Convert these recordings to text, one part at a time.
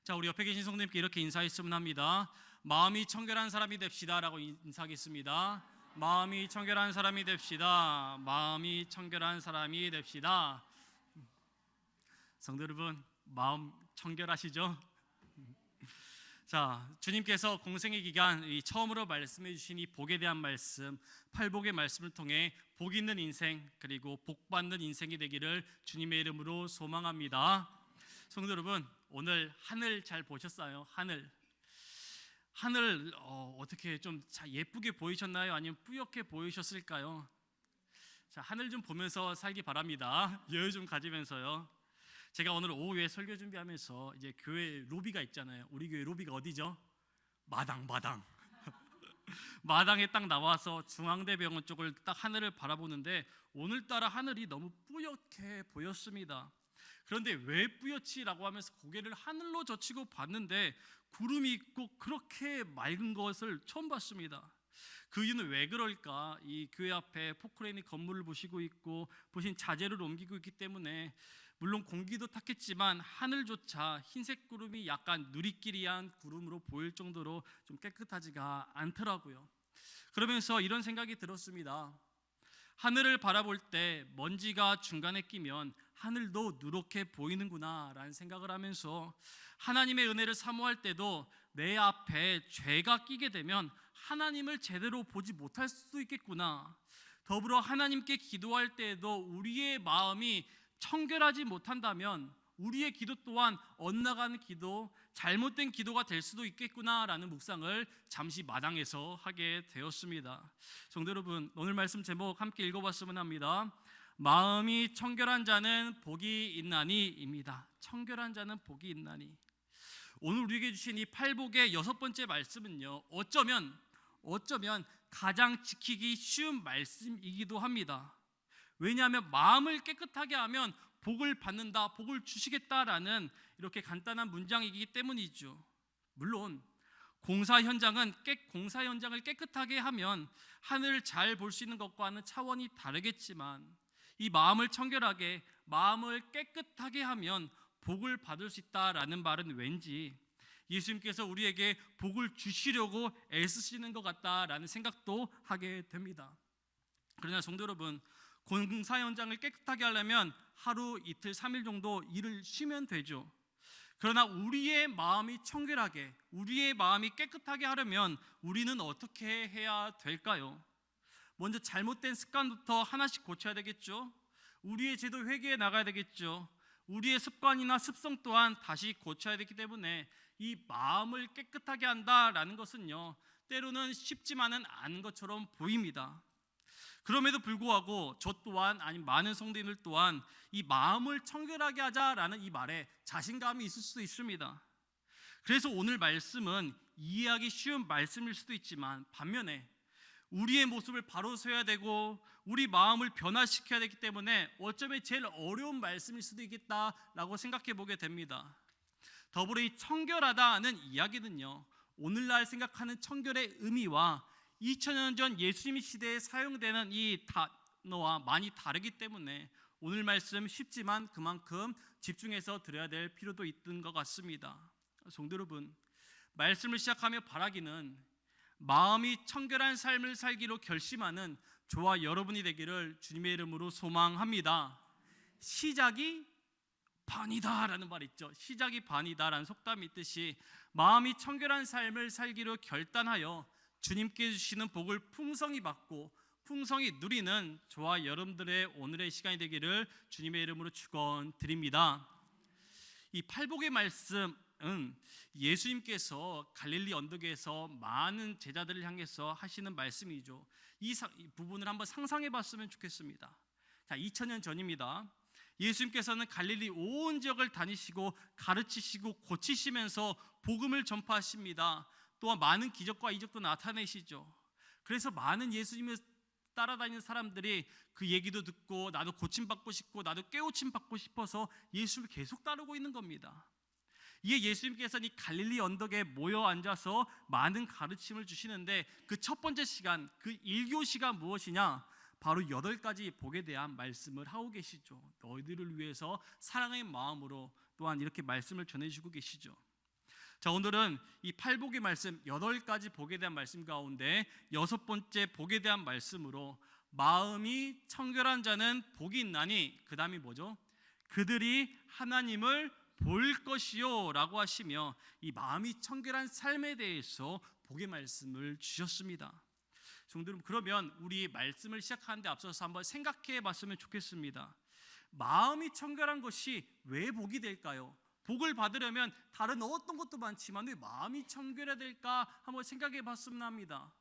자, 우리 옆에 계신 성도님께 이렇게 인사했으면 합니다. 마음이 청결한 사람이 됩시다 라고 인사하겠습니다. 마음이 청결한 사람이 됩시다. 마음이 청결한 사람이 됩시다. 성도 여러분, 마음 청결하시죠? 자, 주님께서 공생의 기간 처음으로 말씀해 주신 이 복에 대한 말씀, 팔복의 말씀을 통해 복 있는 인생 그리고 복 받는 인생이 되기를 주님의 이름으로 소망합니다. 성도 여러분, 오늘 하늘 잘 보셨어요? 하늘 어떻게 좀 예쁘게 보이셨나요? 아니면 뿌옇게 보이셨을까요? 자, 하늘 좀 보면서 살기 바랍니다. 여유 좀 가지면서요. 제가 오늘 오후에 설교 준비하면서 이제 교회 로비가 있잖아요. 우리 교회 로비가 어디죠? 마당 마당에 딱 나와서 중앙대병원 쪽을 딱 하늘을 바라보는데 오늘따라 하늘이 너무 뿌옇게 보였습니다. 그런데 왜 뿌옇지라고 하면서 고개를 하늘로 젖히고 봤는데 구름이 있고 그렇게 맑은 것을 처음 봤습니다. 그 이유는 왜 그럴까? 이 교회 앞에 포크레인이 건물을 부시고 있고 부신 자재를 옮기고 있기 때문에 물론 공기도 탔겠지만 하늘조차 흰색 구름이 약간 누리끼리한 구름으로 보일 정도로 좀 깨끗하지가 않더라고요. 그러면서 이런 생각이 들었습니다. 하늘을 바라볼 때 먼지가 중간에 끼면 하늘도 누렇게 보이는구나 라는 생각을 하면서 하나님의 은혜를 사모할 때도 내 앞에 죄가 끼게 되면 하나님을 제대로 보지 못할 수도 있겠구나. 더불어 하나님께 기도할 때에도 우리의 마음이 청결하지 못한다면 우리의 기도 또한 엇나가는 기도, 잘못된 기도가 될 수도 있겠구나라는 묵상을 잠시 마당에서 하게 되었습니다. 성도 여러분, 오늘 말씀 제목 함께 읽어봤으면 합니다. 마음이 청결한 자는 복이 있나니입니다. 청결한 자는 복이 있나니. 오늘 우리에게 주신 이 팔복의 6번째 말씀은요, 어쩌면 가장 지키기 쉬운 말씀이기도 합니다. 왜냐하면 마음을 깨끗하게 하면 복을 받는다, 복을 주시겠다라는 이렇게 간단한 문장이기 때문이죠. 물론 공사 현장을 깨끗하게 하면 하늘을 잘 볼 수 있는 것과는 차원이 다르겠지만 이 마음을 청결하게, 마음을 깨끗하게 하면 복을 받을 수 있다라는 말은 왠지 예수님께서 우리에게 복을 주시려고 애쓰시는 것 같다라는 생각도 하게 됩니다. 그러나 성도 여러분, 공사 현장을 깨끗하게 하려면 하루, 이틀, 3일 정도 일을 쉬면 되죠. 그러나 우리의 마음이 청결하게, 우리의 마음이 깨끗하게 하려면 우리는 어떻게 해야 될까요? 먼저 잘못된 습관부터 하나씩 고쳐야 되겠죠. 우리의 제도 회개에 나가야 되겠죠. 우리의 습관이나 습성 또한 다시 고쳐야 되기 때문에 이 마음을 깨끗하게 한다라는 것은요, 때로는 쉽지만은 않은 것처럼 보입니다. 그럼에도 불구하고 저 또한, 아니 많은 성도님들 또한 이 마음을 청결하게 하자라는 이 말에 자신감이 있을 수도 있습니다. 그래서 오늘 말씀은 이해하기 쉬운 말씀일 수도 있지만 반면에 우리의 모습을 바로 서야 되고 우리 마음을 변화시켜야 되기 때문에 어쩌면 제일 어려운 말씀일 수도 있겠다라고 생각해 보게 됩니다. 더불어 이 청결하다는 이야기는요, 오늘날 생각하는 청결의 의미와 2000년 전 예수님 시대에 사용되는 이 단어와 많이 다르기 때문에 오늘 말씀 쉽지만 그만큼 집중해서 들어야 될 필요도 있는 것 같습니다. 성도 여러분, 말씀을 시작하며 바라기는 마음이 청결한 삶을 살기로 결심하는 저와 여러분이 되기를 주님의 이름으로 소망합니다. 시작이 반이다라는 말 있죠. 시작이 반이다라는 속담이 있듯이 마음이 청결한 삶을 살기로 결단하여 주님께 주시는 복을 풍성히 받고 풍성히 누리는 저와 여러분들의 오늘의 시간이 되기를 주님의 이름으로 축원드립니다. 이 팔복의 말씀은 예수님께서 갈릴리 언덕에서 많은 제자들을 향해서 하시는 말씀이죠. 이 부분을 한번 상상해 봤으면 좋겠습니다. 자, 2000년 전입니다. 예수님께서는 갈릴리 온 지역을 다니시고 가르치시고 고치시면서 복음을 전파하십니다. 또한 많은 기적과 이적도 나타내시죠. 그래서 많은 예수님을 따라다니는 사람들이 그 얘기도 듣고 나도 고침받고 싶고 나도 깨우침 받고 싶어서 예수를 계속 따르고 있는 겁니다. 이에 예수님께서는 이 갈릴리 언덕에 모여 앉아서 많은 가르침을 주시는데 그 첫 번째 시간, 그 1교시가 무엇이냐? 바로 8가지 복에 대한 말씀을 하고 계시죠. 너희들을 위해서 사랑의 마음으로 또한 이렇게 말씀을 전해주고 계시죠. 자, 오늘은 이 팔복의 말씀 8가지 복에 대한 말씀 가운데 6번째 복에 대한 말씀으로 마음이 청결한 자는 복이 있나니, 그 다음이 뭐죠? 그들이 하나님을 볼 것이요 라고 하시며 이 마음이 청결한 삶에 대해서 복의 말씀을 주셨습니다. 성도님, 그러면 우리 말씀을 시작하는데 앞서서 한번 생각해 봤으면 좋겠습니다. 마음이 청결한 것이 왜 복이 될까요? 복을 받으려면 다른 어떤 것도 많지만 왜 마음이 청결해야 될까 한번 생각해 봤으면 합니다.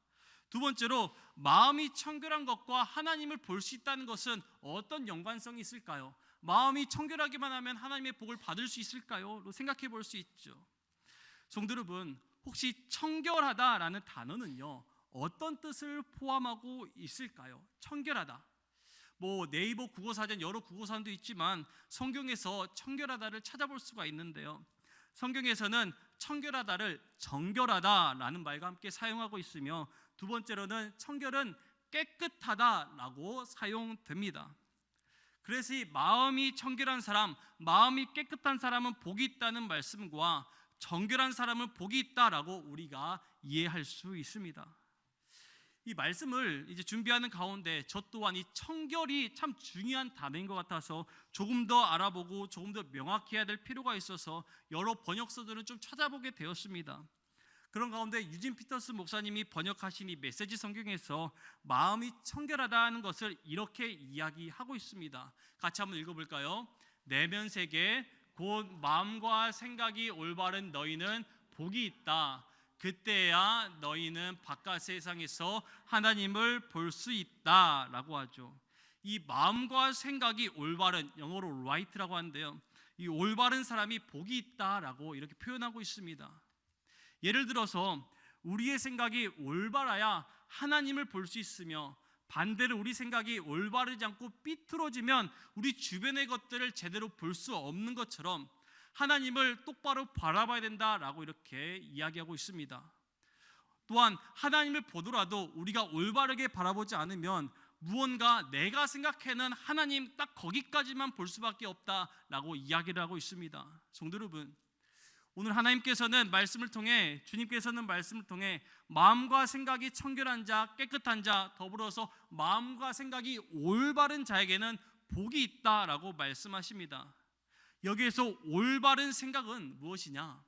두 번째로, 마음이 청결한 것과 하나님을 볼 수 있다는 것은 어떤 연관성이 있을까요? 마음이 청결하기만 하면 하나님의 복을 받을 수 있을까요? 생각해 볼 수 있죠. 성도 여러분, 혹시 청결하다라는 단어는요, 어떤 뜻을 포함하고 있을까요? 청결하다. 네이버 국어사전, 여러 국어사전도 있지만 성경에서 청결하다를 찾아볼 수가 있는데요, 성경에서는 청결하다를 정결하다라는 말과 함께 사용하고 있으며, 두 번째로는 청결은 깨끗하다라고 사용됩니다. 그래서 이 마음이 청결한 사람, 마음이 깨끗한 사람은 복이 있다는 말씀과 정결한 사람은 복이 있다라고 우리가 이해할 수 있습니다. 이 말씀을 이제 준비하는 가운데 저 또한 이 청결이 참 중요한 단어인 것 같아서 조금 더 알아보고 조금 더 명확히 해야 될 필요가 있어서 여러 번역서들을 좀 찾아보게 되었습니다. 그런 가운데 유진 피터스 목사님이 번역하신 이 메시지 성경에서 마음이 청결하다는 것을 이렇게 이야기하고 있습니다. 같이 한번 읽어볼까요? 내면 세계 곧 마음과 생각이 올바른 너희는 복이 있다. 그때야 너희는 바깥 세상에서 하나님을 볼 수 있다 라고 하죠. 이 마음과 생각이 올바른, 영어로 right라고 하는데요, 이 올바른 사람이 복이 있다라고 이렇게 표현하고 있습니다. 예를 들어서 우리의 생각이 올바라야 하나님을 볼 수 있으며, 반대로 우리 생각이 올바르지 않고 삐뚤어지면 우리 주변의 것들을 제대로 볼 수 없는 것처럼 하나님을 똑바로 바라봐야 된다라고 이렇게 이야기하고 있습니다. 또한 하나님을 보더라도 우리가 올바르게 바라보지 않으면 무언가 내가 생각하는 하나님 딱 거기까지만 볼 수밖에 없다라고 이야기를 하고 있습니다. 성도 여러분, 오늘 하나님께서는 말씀을 통해, 주님께서는 말씀을 통해 마음과 생각이 청결한 자, 깨끗한 자, 더불어서 마음과 생각이 올바른 자에게는 복이 있다라고 말씀하십니다. 여기에서 올바른 생각은 무엇이냐?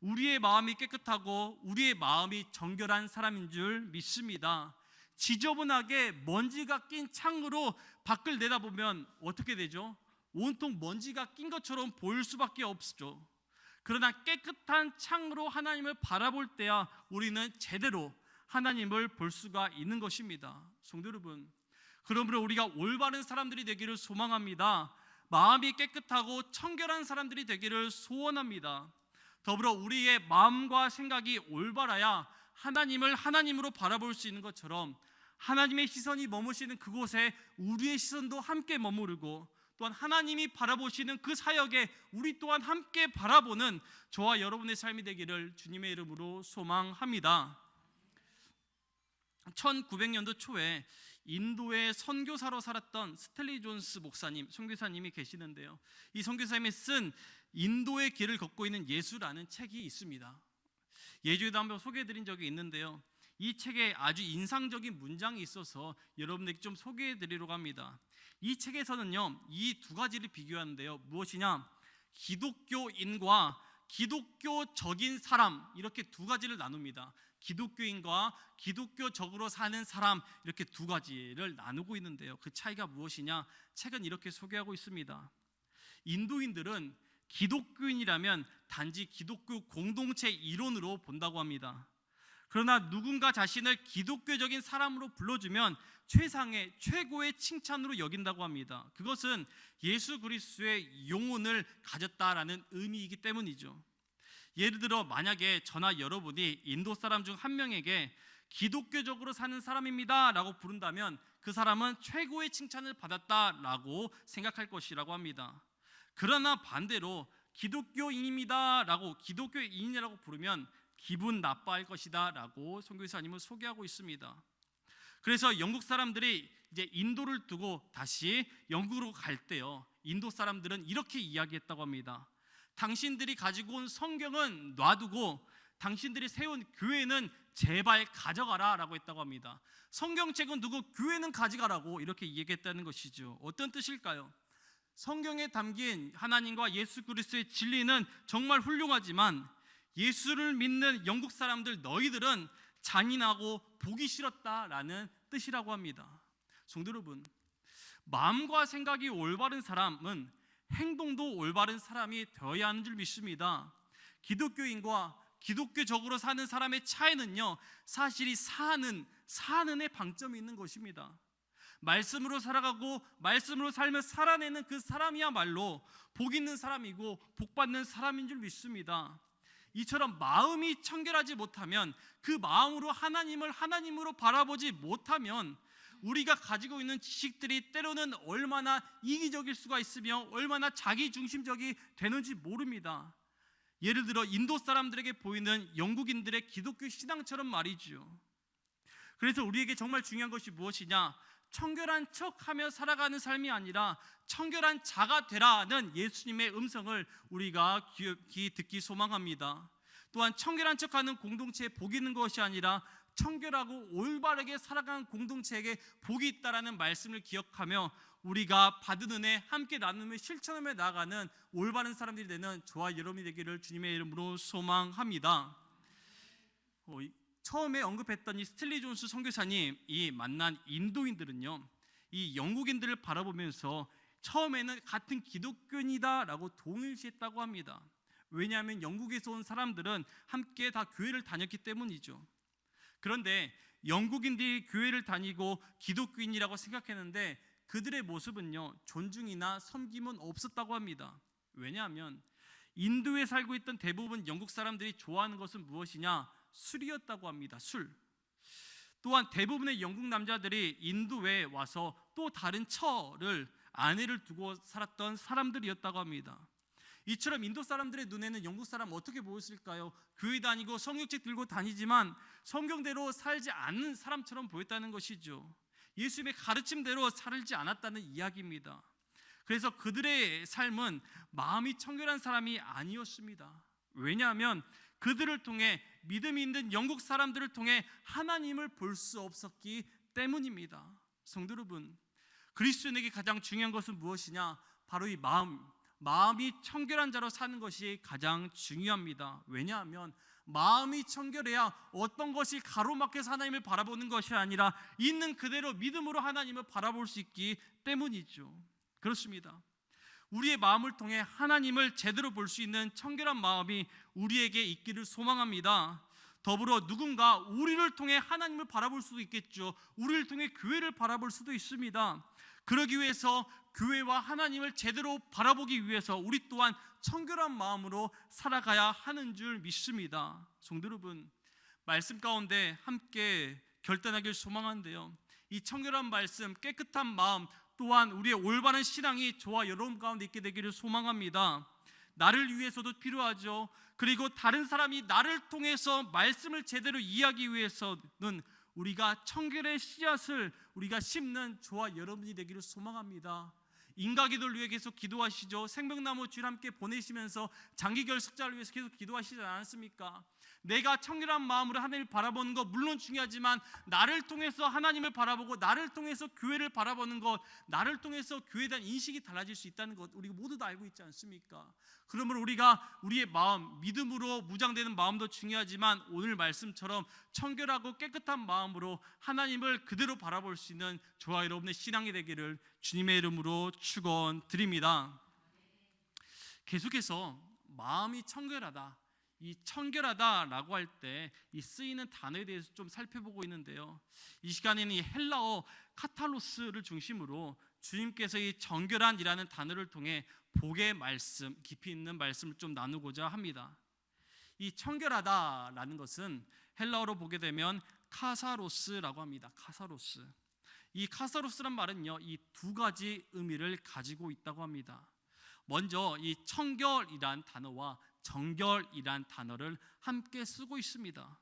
우리의 마음이 깨끗하고 우리의 마음이 정결한 사람인 줄 믿습니다. 지저분하게 먼지가 낀 창으로 밖을 내다보면 어떻게 되죠? 온통 먼지가 낀 것처럼 보일 수밖에 없죠. 그러나 깨끗한 창으로 하나님을 바라볼 때야 우리는 제대로 하나님을 볼 수가 있는 것입니다. 성도 여러분, 그러므로 우리가 올바른 사람들이 되기를 소망합니다. 마음이 깨끗하고 청결한 사람들이 되기를 소원합니다. 더불어 우리의 마음과 생각이 올바라야 하나님을 하나님으로 바라볼 수 있는 것처럼 하나님의 시선이 머무시는 그곳에 우리의 시선도 함께 머무르고, 또한 하나님이 바라보시는 그 사역에 우리 또한 함께 바라보는 저와 여러분의 삶이 되기를 주님의 이름으로 소망합니다. 1900년도 초에 인도의 선교사로 살았던 스탠리 존스 목사님, 선교사님이 계시는데요, 이 선교사님이 쓴 인도의 길을 걷고 있는 예수라는 책이 있습니다. 예주에도 한번 소개해드린 적이 있는데요, 이 책에 아주 인상적인 문장이 있어서 여러분에게 좀 소개해드리려고 합니다. 이 책에서는요, 이 두 가지를 비교하는데요, 무엇이냐? 기독교인과 기독교적인 사람, 이렇게 두 가지를 나눕니다. 기독교인과 기독교적으로 사는 사람, 이렇게 두 가지를 나누고 있는데요, 그 차이가 무엇이냐? 책은 이렇게 소개하고 있습니다. 인도인들은 기독교인이라면 단지 기독교 공동체 일원으로 본다고 합니다. 그러나 누군가 자신을 기독교적인 사람으로 불러주면 최상의, 최고의 칭찬으로 여긴다고 합니다. 그것은 예수 그리스도의 영혼을 가졌다라는 의미이기 때문이죠. 예를 들어 만약에 저나 여러분이 인도 사람 중 한 명에게 기독교적으로 사는 사람입니다 라고 부른다면 그 사람은 최고의 칭찬을 받았다라고 생각할 것이라고 합니다. 그러나 반대로 기독교인입니다 라고, 기독교인이라고 부르면 기분 나빠할 것이다 라고 선교사님은 소개하고 있습니다. 그래서 영국 사람들이 이제 인도를 두고 다시 영국으로 갈 때요, 인도 사람들은 이렇게 이야기했다고 합니다. 당신들이 가지고 온 성경은 놔두고 당신들이 세운 교회는 제발 가져가라 라고 했다고 합니다. 성경책은 두고 교회는 가져가라고 이렇게 얘기했다는 것이죠. 어떤 뜻일까요? 성경에 담긴 하나님과 예수 그리스도의 진리는 정말 훌륭하지만 예수를 믿는 영국 사람들 너희들은 잔인하고 보기 싫었다라는 뜻이라고 합니다. 성도 여러분, 마음과 생각이 올바른 사람은 행동도 올바른 사람이 되어야 하는 줄 믿습니다. 기독교인과 기독교적으로 사는 사람의 차이는요, 사실이 사는의 방점이 있는 것입니다. 말씀으로 살아가고 말씀으로 살며 살아내는 그 사람이야말로 복 있는 사람이고 복 받는 사람인 줄 믿습니다. 이처럼 마음이 청결하지 못하면, 그 마음으로 하나님을 하나님으로 바라보지 못하면 우리가 가지고 있는 지식들이 때로는 얼마나 이기적일 수가 있으며 얼마나 자기중심적이 되는지 모릅니다. 예를 들어 인도 사람들에게 보이는 영국인들의 기독교 신앙처럼 말이죠. 그래서 우리에게 정말 중요한 것이 무엇이냐? 청결한 척하며 살아가는 삶이 아니라 청결한 자가 되라는 예수님의 음성을 우리가 귀 듣기 소망합니다. 또한 청결한 척하는 공동체에 복이 있는 것이 아니라 청결하고 올바르게 살아가는 공동체에게 복이 있다라는 말씀을 기억하며 우리가 받은 은혜 함께 나누며 실천하며 나아가는 올바른 사람들이 되는 저와 여러분이 되기를 주님의 이름으로 소망합니다. 처음에 언급했던 이 스틸리 존스 선교사님이 만난 인도인들은요, 이 영국인들을 바라보면서 처음에는 같은 기독교인이다라고 동일시했다고 합니다. 왜냐하면 영국에서 온 사람들은 함께 다 교회를 다녔기 때문이죠. 그런데 영국인들이 교회를 다니고 기독교인이라고 생각했는데 그들의 모습은요, 존중이나 섬김은 없었다고 합니다. 왜냐하면 인도에 살고 있던 대부분 영국 사람들이 좋아하는 것은 무엇이냐? 술이었다고 합니다. 술. 또한 대부분의 영국 남자들이 인도에 와서 또 다른 처를 아내를 두고 살았던 사람들이었다고 합니다. 이처럼 인도 사람들의 눈에는 영국 사람 어떻게 보였을까요? 교회 다니고 성경책 들고 다니지만 성경대로 살지 않는 사람처럼 보였다는 것이죠. 예수님의 가르침대로 살지 않았다는 이야기입니다. 그래서 그들의 삶은 마음이 청결한 사람이 아니었습니다. 왜냐하면 그들을 통해, 믿음이 있는 영국 사람들을 통해 하나님을 볼 수 없었기 때문입니다. 성도 여러분, 그리스도인에게 가장 중요한 것은 무엇이냐? 바로 이 마음이 청결한 자로 사는 것이 가장 중요합니다. 왜냐하면 마음이 청결해야 어떤 것이 가로막혀서 하나님을 바라보는 것이 아니라 있는 그대로 믿음으로 하나님을 바라볼 수 있기 때문이죠. 그렇습니다. 우리의 마음을 통해 하나님을 제대로 볼 수 있는 청결한 마음이 우리에게 있기를 소망합니다. 더불어 누군가 우리를 통해 하나님을 바라볼 수도 있겠죠. 우리를 통해 교회를 바라볼 수도 있습니다. 그러기 위해서 교회와 하나님을 제대로 바라보기 위해서 우리 또한 청결한 마음으로 살아가야 하는 줄 믿습니다. 성도 여러분, 말씀 가운데 함께 결단하길 소망하는데요, 이 청결한 말씀, 깨끗한 마음, 또한 우리의 올바른 신앙이 저와 여러분 가운데 있게 되기를 소망합니다. 나를 위해서도 필요하죠. 그리고 다른 사람이 나를 통해서 말씀을 제대로 이해하기 위해서는 우리가 청결의 씨앗을 우리가 심는 저와 여러분이 되기를 소망합니다. 인가기도를 위해 계속 기도하시죠. 생명나무 주일 함께 보내시면서 장기결 숙자를 위해서 계속 기도하시지 않았습니까? 내가 청결한 마음으로 하나님을 바라보는 것 물론 중요하지만 나를 통해서 하나님을 바라보고 나를 통해서 교회를 바라보는 것, 나를 통해서 교회에 대한 인식이 달라질 수 있다는 것 우리 모두 다 알고 있지 않습니까? 그러므로 우리가 우리의 마음, 믿음으로 무장되는 마음도 중요하지만 오늘 말씀처럼 청결하고 깨끗한 마음으로 하나님을 그대로 바라볼 수 있는 저와 여러분의 신앙이 되기를 주님의 이름으로 축원드립니다. 계속해서 마음이 청결하다, 이 청결하다라고 할 때 이 쓰이는 단어에 대해서 좀 살펴보고 있는데요, 이 시간에는 이 헬라어 카탈로스를 중심으로 주님께서 이 정결한이라는 단어를 통해 복의 말씀, 깊이 있는 말씀을 좀 나누고자 합니다. 이 청결하다라는 것은 헬라어로 보게 되면 카사로스라고 합니다. 카사로스. 이 카사로스란 말은요, 이 두 가지 의미를 가지고 있다고 합니다. 먼저 이 청결이란 단어와 정결이란 단어를 함께 쓰고 있습니다.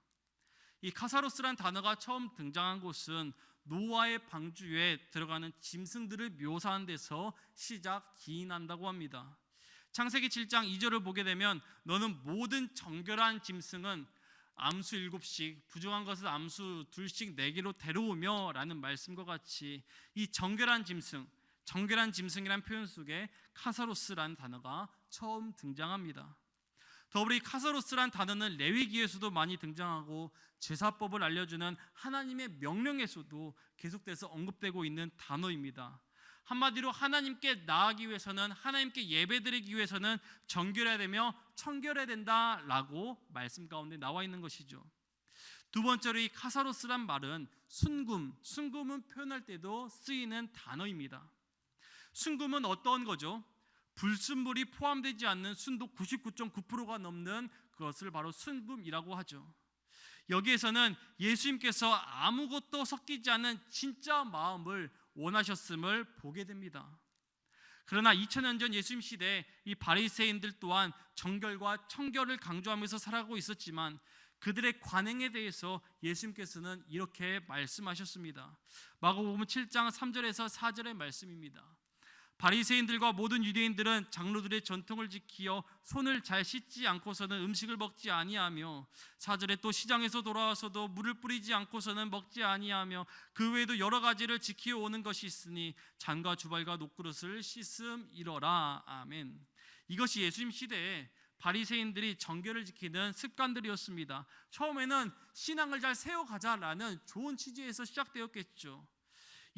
이 카사로스란 단어가 처음 등장한 곳은 노아의 방주에 들어가는 짐승들을 묘사하는 데서 시작 기인한다고 합니다. 창세기 7장 2절을 보게 되면 너는 모든 정결한 짐승은 암수 7씩 부정한 것은 암수 2씩 내게로 데려오며 라는 말씀과 같이 이 정결한 짐승이란 표현 속에 카사로스라는 단어가 처음 등장합니다. 더불어 이 카사로스란 단어는 레위기에서도 많이 등장하고 제사법을 알려주는 하나님의 명령에서도 계속돼서 언급되고 있는 단어입니다. 한마디로 하나님께 나아가기 위해서는, 하나님께 예배드리기 위해서는 정결해야 되며 청결해야 된다라고 말씀 가운데 나와 있는 것이죠. 두 번째로 이 카사로스란 말은 순금은 표현할 때도 쓰이는 단어입니다. 순금은 어떤 거죠? 불순물이 포함되지 않는 순도 99.9%가 넘는 그것을 바로 순금이라고 하죠. 여기에서는 예수님께서 아무것도 섞이지 않은 진짜 마음을 원하셨음을 보게 됩니다. 그러나 2000년 전 예수님 시대에 이 바리새인들 또한 정결과 청결을 강조하면서 살아가고 있었지만 그들의 관행에 대해서 예수님께서는 이렇게 말씀하셨습니다. 마가복음 7장 3절에서 4절의 말씀입니다. 바리새인들과 모든 유대인들은 장로들의 전통을 지키어 손을 잘 씻지 않고서는 음식을 먹지 아니하며, 4절에 또 시장에서 돌아와서도 물을 뿌리지 않고서는 먹지 아니하며 그 외에도 여러 가지를 지키어 오는 것이 있으니 잔과 주발과 녹그릇을 씻음이러라. 아멘. 이것이 예수님 시대에 바리새인들이 정결을 지키는 습관들이었습니다. 처음에는 신앙을 잘 세워가자라는 좋은 취지에서 시작되었겠죠.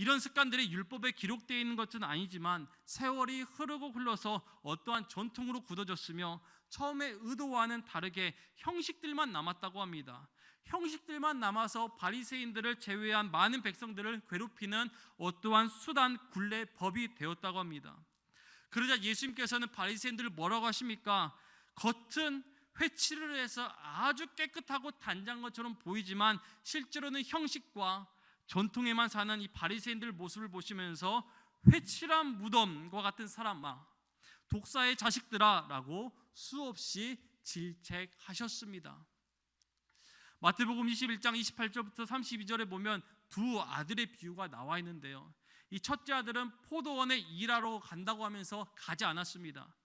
이런 습관들이 율법에 기록되어 있는 것은 아니지만 세월이 흐르고 흘러서 어떠한 전통으로 굳어졌으며 처음에 의도와는 다르게 형식들만 남았다고 합니다. 형식들만 남아서 바리새인들을 제외한 많은 백성들을 괴롭히는 어떠한 수단, 굴레, 법이 되었다고 합니다. 그러자 예수님께서는 바리새인들을 뭐라고 하십니까? 겉은 회칠을 해서 아주 깨끗하고 단장한 것처럼 보이지만 실제로는 형식과 전통에만 사는 이 바리새인들 모습을 보시면서 회칠한 무덤과 같은 사람아, 독사의 자식들아 라고 수없이 질책하셨습니다. 마태복음 21장 28절부터 32절에 보면 두 아들의 비유가 나와 있는데요, 이 첫째 아들은 포도원에 일하러 간다고 하면서 가지 않았습니다.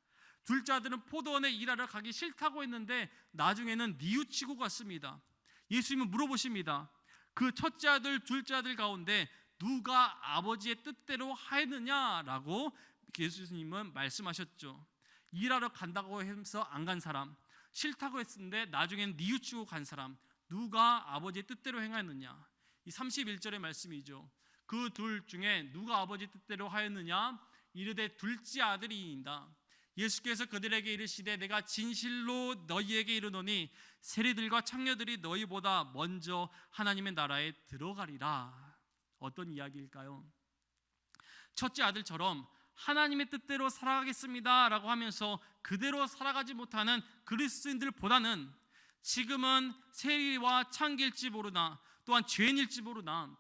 둘째 아들은 포도원에 일하러 가기 싫다고 했는데 나중에는 뉘우치고 갔습니다. 예수님은 물어보십니다. 그 첫째 아들, 둘째 아들 가운데 누가 아버지의 뜻대로 하였느냐라고 예수님은 말씀하셨죠. 일하러 간다고 해서 안 간 사람, 싫다고 했는데 나중엔 뉘우치고 간 사람, 누가 아버지의 뜻대로 행하였느냐. 이 31절의 말씀이죠. 그 둘 중에 누가 아버지 뜻대로 하였느냐? 이르되 둘째 아들이니이다. 예수께서 그들에게 이르시되 내가 진실로 너희에게 이르노니 세리들과 창녀들이 너희보다 먼저 하나님의 나라에 들어가리라. 어떤 이야기일까요? 첫째 아들처럼 하나님의 뜻대로 살아가겠습니다 라고 하면서 그대로 살아가지 못하는 그리스도인들보다는 지금은 세리와 창기일지 모르나 또한 죄인일지 모르나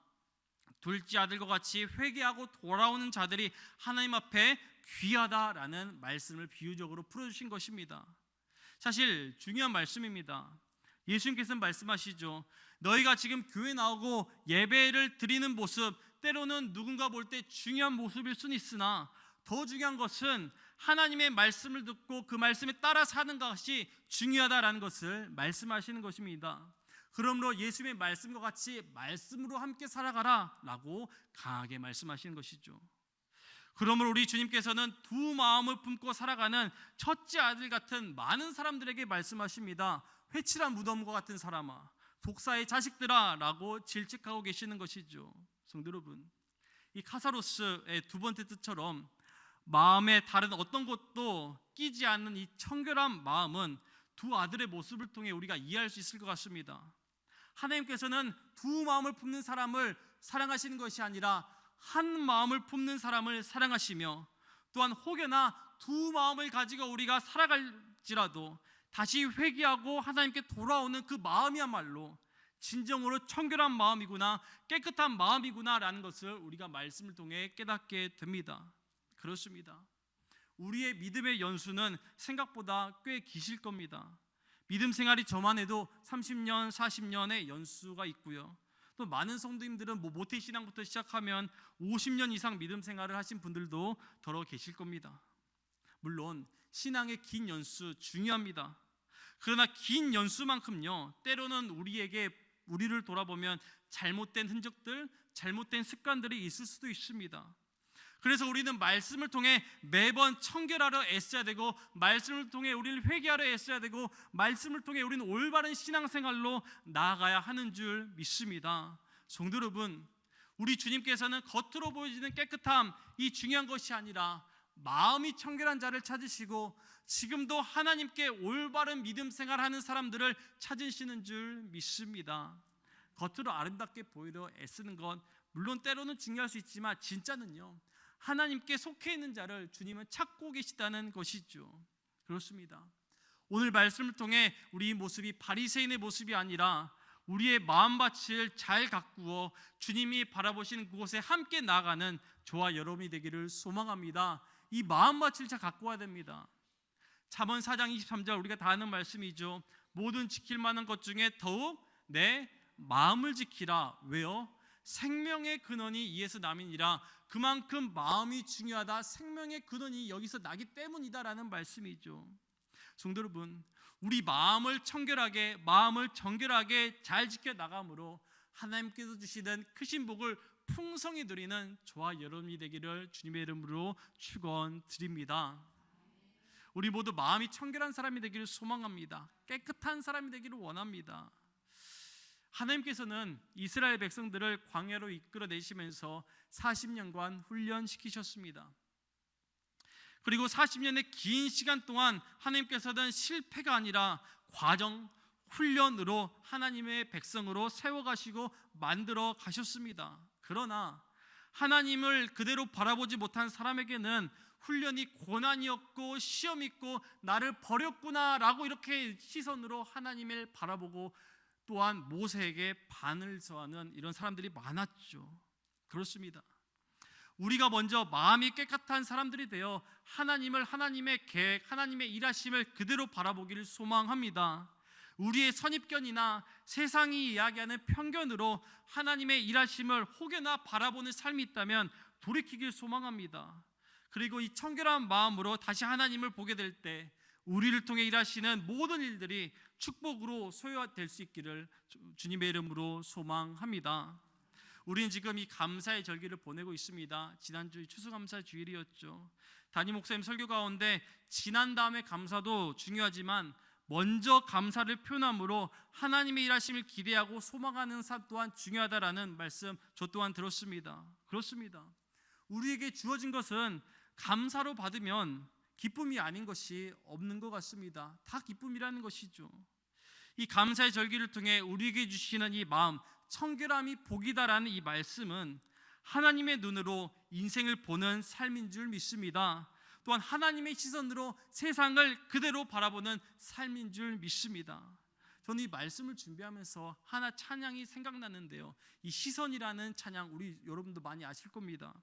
둘째 아들과 같이 회개하고 돌아오는 자들이 하나님 앞에 귀하다라는 말씀을 비유적으로 풀어주신 것입니다. 사실 중요한 말씀입니다. 예수님께서는 말씀하시죠. 너희가 지금 교회 나오고 예배를 드리는 모습, 때로는 누군가 볼 때 중요한 모습일 수는 있으나 더 중요한 것은 하나님의 말씀을 듣고 그 말씀에 따라 사는 것이 중요하다라는 것을 말씀하시는 것입니다. 그러므로 예수님의 말씀과 같이 말씀으로 함께 살아가라 라고 강하게 말씀하시는 것이죠. 그러므로 우리 주님께서는 두 마음을 품고 살아가는 첫째 아들 같은 많은 사람들에게 말씀하십니다. 회칠한 무덤과 같은 사람아, 독사의 자식들아 라고 질책하고 계시는 것이죠. 성도 여러분, 이 카사로스의 두 번째 뜻처럼 마음에 다른 어떤 것도 끼지 않는 이 청결한 마음은 두 아들의 모습을 통해 우리가 이해할 수 있을 것 같습니다. 하나님께서는 두 마음을 품는 사람을 사랑하시는 것이 아니라 한 마음을 품는 사람을 사랑하시며, 또한 혹여나 두 마음을 가지고 우리가 살아갈지라도 다시 회개하고 하나님께 돌아오는 그 마음이야말로 진정으로 청결한 마음이구나, 깨끗한 마음이구나 라는 것을 우리가 말씀을 통해 깨닫게 됩니다. 그렇습니다. 우리의 믿음의 연수는 생각보다 꽤 기실 겁니다. 믿음 생활이 저만 해도 30년, 40년의 연수가 있고요. 또 많은 성도님들은 모태신앙부터 시작하면 50년 이상 믿음 생활을 하신 분들도 더러 계실 겁니다. 물론 신앙의 긴 연수 중요합니다. 그러나 긴 연수만큼요, 때로는 우리를 돌아보면 잘못된 흔적들, 잘못된 습관들이 있을 수도 있습니다. 그래서 우리는 말씀을 통해 매번 청결하려 애써야 되고, 말씀을 통해 우리를 회개하려 애써야 되고, 말씀을 통해 우리는 올바른 신앙생활로 나아가야 하는 줄 믿습니다. 성도 여러분, 우리 주님께서는 겉으로 보여지는 깨끗함, 이 중요한 것이 아니라 마음이 청결한 자를 찾으시고 지금도 하나님께 올바른 믿음 생활하는 사람들을 찾으시는 줄 믿습니다. 겉으로 아름답게 보이려 애쓰는 건 물론 때로는 중요할 수 있지만, 진짜는요, 하나님께 속해 있는 자를 주님은 찾고 계시다는 것이죠. 그렇습니다. 오늘 말씀을 통해 우리 모습이 바리새인의 모습이 아니라 우리의 마음밭을 잘 가꾸어 주님이 바라보시는 그곳에 함께 나아가는 저와 여러분이 되기를 소망합니다. 이 마음밭을 잘 가꾸어야 됩니다. 잠언 4장 23절 우리가 다 아는 말씀이죠. 모든 지킬 만한 것 중에 더욱 내 마음을 지키라. 왜요? 생명의 근원이 이에서 남이니라. 그만큼 마음이 중요하다. 생명의 근원이 여기서 나기 때문이다라는 말씀이죠. 성도 여러분, 우리 마음을 청결하게, 마음을 정결하게 잘 지켜나감으로 하나님께서 주시는 크신 복을 풍성히 누리는 저와 여러분이 되기를 주님의 이름으로 축원드립니다. 우리 모두 마음이 청결한 사람이 되기를 소망합니다. 깨끗한 사람이 되기를 원합니다. 하나님께서는 이스라엘 백성들을 광야로 이끌어내시면서 40년간 훈련시키셨습니다. 그리고 40년의 긴 시간 동안 하나님께서는 실패가 아니라 과정, 훈련으로 하나님의 백성으로 세워가시고 만들어 가셨습니다. 그러나 하나님을 그대로 바라보지 못한 사람에게는 훈련이 고난이었고 시험이었고 나를 버렸구나라고 이렇게 시선으로 하나님을 바라보고, 또한 모세에게 반을 서하는 이런 사람들이 많았죠. 그렇습니다. 우리가 먼저 마음이 깨끗한 사람들이 되어 하나님을, 하나님의 계획, 하나님의 일하심을 그대로 바라보기를 소망합니다. 우리의 선입견이나 세상이 이야기하는 편견으로 하나님의 일하심을 혹여나 바라보는 삶이 있다면 돌이키길 소망합니다. 그리고 이 청결한 마음으로 다시 하나님을 보게 될 때 우리를 통해 일하시는 모든 일들이 축복으로 소요될 수 있기를 주님의 이름으로 소망합니다. 우리는 지금 이 감사의 절기를 보내고 있습니다. 지난주 추수감사 주일이었죠. 담임 목사님 설교 가운데 지난 다음에 감사도 중요하지만 먼저 감사를 표현함으로 하나님의 일하심을 기대하고 소망하는 삶 또한 중요하다라는 말씀 저 또한 들었습니다. 그렇습니다. 우리에게 주어진 것은 감사로 받으면 기쁨이 아닌 것이 없는 것 같습니다. 다 기쁨이라는 것이죠. 이 감사의 절기를 통해 우리에게 주시는 이 마음, 청결함이 복이다라는 이 말씀은 하나님의 눈으로 인생을 보는 삶인 줄 믿습니다. 또한 하나님의 시선으로 세상을 그대로 바라보는 삶인 줄 믿습니다. 저는 이 말씀을 준비하면서 하나 찬양이 생각나는데요, 이 시선이라는 찬양, 우리 여러분도 많이 아실 겁니다.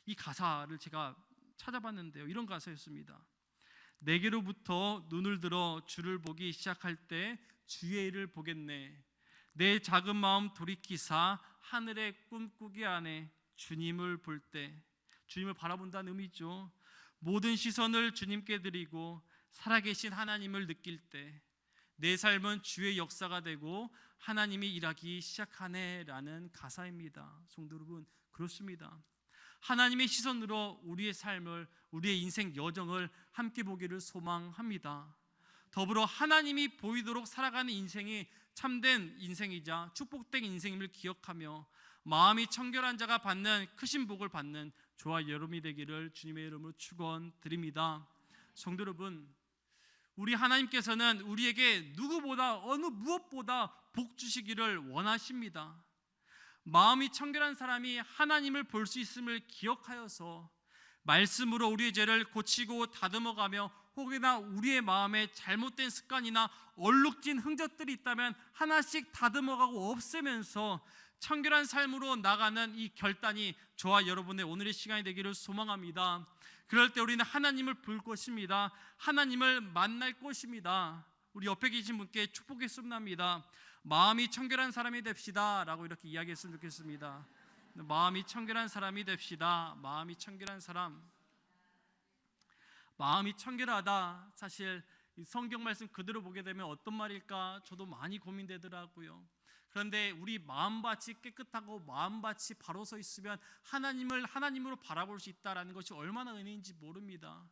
이 가사를 제가 찾아봤는데요, 이런 가사였습니다. 내게로부터 눈을 들어 주를 보기 시작할 때 주의 일을 보겠네. 내 작은 마음 돌이키사 하늘의 꿈꾸기 안에 주님을 볼 때, 주님을 바라본다는 의미죠. 모든 시선을 주님께 드리고 살아계신 하나님을 느낄 때 내 삶은 주의 역사가 되고 하나님이 일하기 시작하네라는 가사입니다. 성도 여러분, 그렇습니다. 하나님의 시선으로 우리의 삶을, 우리의 인생 여정을 함께 보기를 소망합니다. 더불어 하나님이 보이도록 살아가는 인생이 참된 인생이자 축복된 인생임을 기억하며 마음이 청결한 자가 받는 크신 복을 받는 저와 여러분이 되기를 주님의 이름으로 축원드립니다. 성도 여러분, 우리 하나님께서는 우리에게 누구보다 어느 무엇보다 복 주시기를 원하십니다. 마음이 청결한 사람이 하나님을 볼 수 있음을 기억하여서 말씀으로 우리의 죄를 고치고 다듬어가며 혹여나 우리의 마음에 잘못된 습관이나 얼룩진 흔적들이 있다면 하나씩 다듬어가고 없애면서 청결한 삶으로 나가는 이 결단이 저와 여러분의 오늘의 시간이 되기를 소망합니다. 그럴 때 우리는 하나님을 볼 것입니다. 하나님을 만날 것입니다. 우리 옆에 계신 분께 축복의 씀납니다. 마음이 청결한 사람이 됩시다 라고 이렇게 이야기했으면 좋겠습니다. 마음이 청결한 사람이 됩시다. 마음이 청결한 사람. 마음이 청결하다. 사실 이 성경 말씀 그대로 보게 되면 어떤 말일까 저도 많이 고민되더라고요. 그런데 우리 마음밭이 깨끗하고 마음밭이 바로 서 있으면 하나님을 하나님으로 바라볼 수 있다는 것이 얼마나 은혜인지 모릅니다.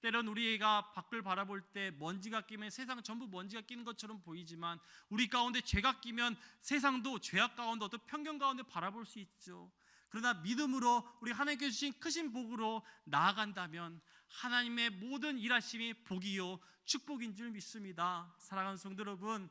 때론 우리가 밖을 바라볼 때 먼지가 끼면 세상 전부 먼지가 끼는 것처럼 보이지만 우리 가운데 죄가 끼면 세상도 죄악 가운데 어떤 편견 가운데 바라볼 수 있죠. 그러나 믿음으로 우리 하나님께 주신 크신 복으로 나아간다면 하나님의 모든 일하심이 복이요 축복인 줄 믿습니다. 사랑하는 성도 여러분,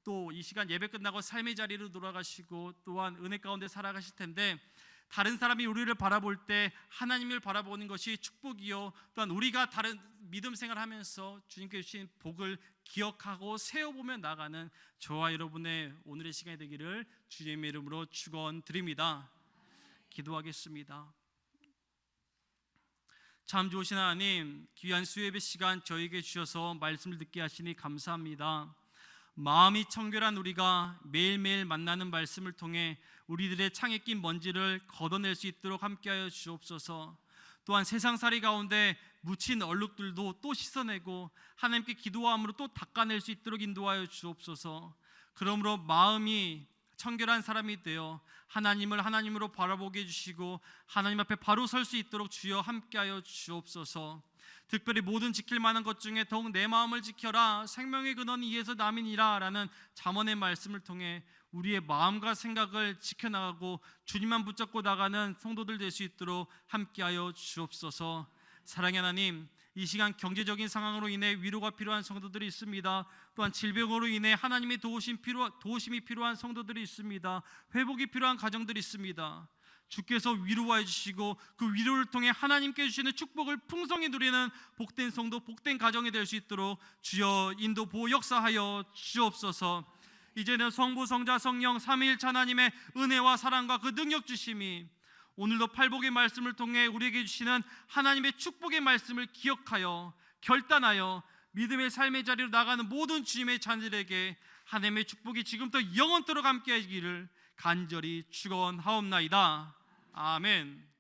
또 이 시간 예배 끝나고 삶의 자리로 돌아가시고 또한 은혜 가운데 살아가실 텐데 다른 사람이 우리를 바라볼 때 하나님을 바라보는 것이 축복이요 또한 우리가 다른 믿음 생활하면서 주님께 주신 복을 기억하고 세워보며 나가는 저와 여러분의 오늘의 시간이 되기를 주님의 이름으로 축원드립니다. 기도하겠습니다. 참 좋으신 하나님, 귀한 수요예배 시간 저에게 주셔서 말씀을 듣게 하시니 감사합니다. 마음이 청결한 우리가 매일매일 만나는 말씀을 통해 우리들의 창에 낀 먼지를 걷어낼 수 있도록 함께하여 주옵소서. 또한 세상살이 가운데 묻힌 얼룩들도 또 씻어내고 하나님께 기도함으로 또 닦아낼 수 있도록 인도하여 주옵소서. 그러므로 마음이 청결한 사람이 되어 하나님을 하나님으로 바라보게 해주시고 하나님 앞에 바로 설 수 있도록 주여 함께하여 주옵소서. 특별히 모든 지킬 만한 것 중에 더욱 내 마음을 지켜라, 생명의 근원이 이에서 남이니라 라는 잠언의 말씀을 통해 우리의 마음과 생각을 지켜나가고 주님만 붙잡고 나가는 성도들 될 수 있도록 함께하여 주옵소서. 사랑의 하나님, 이 시간 경제적인 상황으로 인해 위로가 필요한 성도들이 있습니다. 또한 질병으로 인해 하나님의 도우심이 필요한 성도들이 있습니다. 회복이 필요한 가정들이 있습니다. 주께서 위로해 주시고 그 위로를 통해 하나님께 주시는 축복을 풍성히 누리는 복된 성도, 복된 가정이 될 수 있도록 주여 인도 보호 역사하여 주옵소서. 이제는 성부, 성자, 성령 삼위일체 하나님의 은혜와 사랑과 그 능력 주심이 오늘도 팔복의 말씀을 통해 우리에게 주시는 하나님의 축복의 말씀을 기억하여 결단하여 믿음의 삶의 자리로 나가는 모든 주님의 자녀들에게 하나님의 축복이 지금부터 영원토록 함께 하시기를 간절히 축원하옵나이다. 아멘.